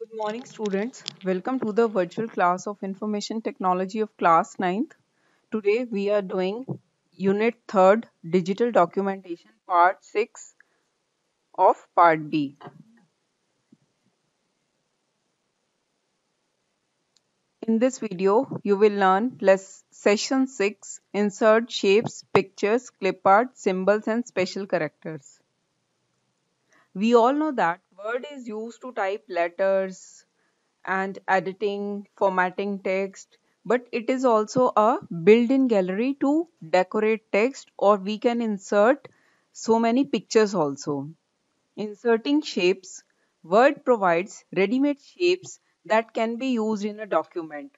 Good morning, students. Welcome to the virtual class of Information Technology of class ninth. Today we are doing Unit 3rd Digital Documentation Part 6 of Part B. In this video, you will learn Session 6 Insert Shapes, Pictures, Clip Art, Symbols and Special Characters. We all know that Word is used to type letters, and editing, formatting text, but it is also a built-in gallery to decorate text, or we can insert so many pictures also. Inserting shapes. Word provides ready-made shapes that can be used in a document.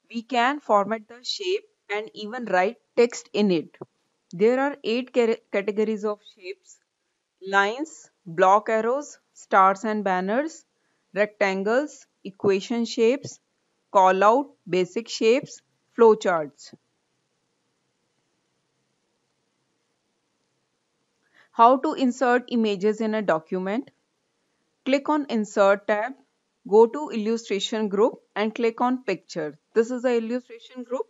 We can format the shape and even write text in it. There are 8 categories of shapes: lines, block arrows, stars and banners, rectangles, equation shapes, call out, basic shapes, flowcharts. How to insert images in a document? Click on Insert tab, go to Illustration group and click on Picture. This is the illustration group.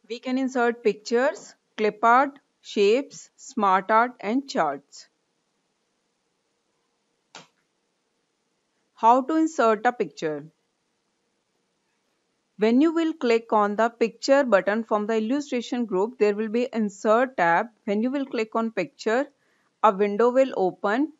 We can insert pictures, clip art, shapes, smart art and charts. How to insert a picture? When you will click on the picture button from the illustration group, there will be insert tab. When you will click on picture, a window will open.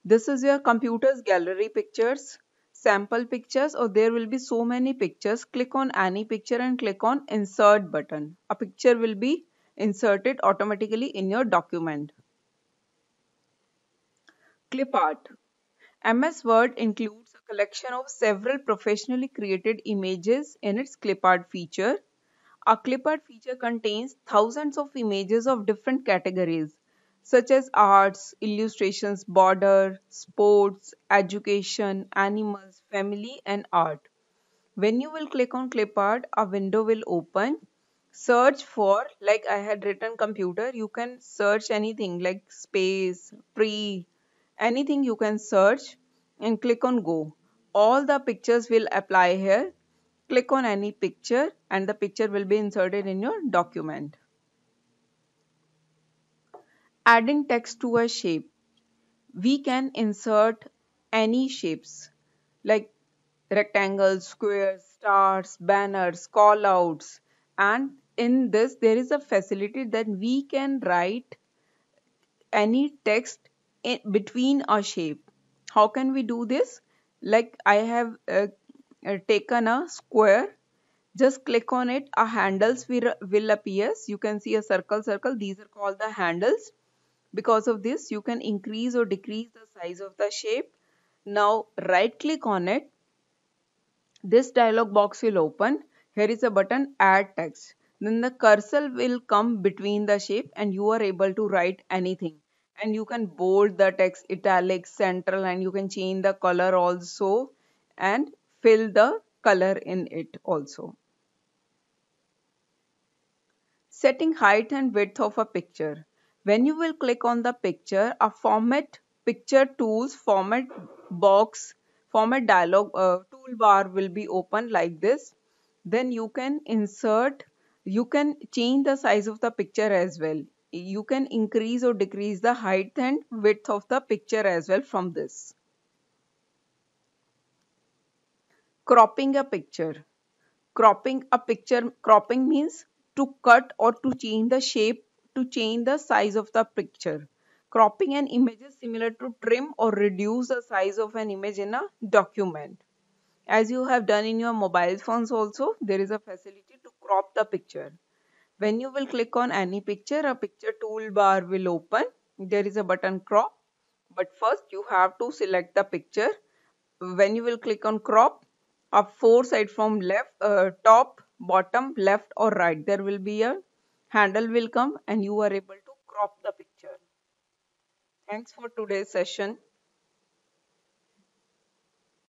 This is your computer's gallery pictures, sample pictures, or there will be so many pictures. Click on any picture and click on insert button. A picture will be inserted automatically in your document. Clip art. MS Word includes a collection of several professionally created images in its clip art feature. A clip art feature contains thousands of images of different categories such as arts, illustrations, border, sports, education, animals, family and art. When you will click on clip art, a window will open. Search for, like I had written computer, you can search anything like space, tree, anything you can search and click on go. All the pictures will apply here. Click on any picture and the picture will be inserted in your document. Adding text to a shape. We can insert any shapes like rectangles, squares, stars, banners, callouts, and in this there is a facility that we can write any text in between a shape. How can we do this? Like I have taken a square. Just click on it, a handles will appear. You can see a circle. These are called the handles. Because of this, you can increase or decrease the size of the shape. Now right click on it. This dialog box will open. Here is a button add text. Then the cursor will come between the shape and you are able to write anything. And you can bold the text, italic, central, and you can change the color also and fill the color in it also. Setting height and width of a picture. When you will click on the picture, a format picture tools format dialog toolbar will be open like this. Then you can you can change the size of the picture as well. You can increase or decrease the height and width of the picture as well from this. Cropping a picture. Cropping means to cut or to change the shape, to change the size of the picture. Cropping an image is similar to trim or reduce the size of an image in a document. As you have done in your mobile phones also, there is a facility to crop the picture. When you will click on any picture, a picture toolbar will open. There is a button crop, but first you have to select the picture. When you will click on crop, up four side from left, top, bottom, left or right, there will be a handle will come and you are able to crop the picture. Thanks for today's session.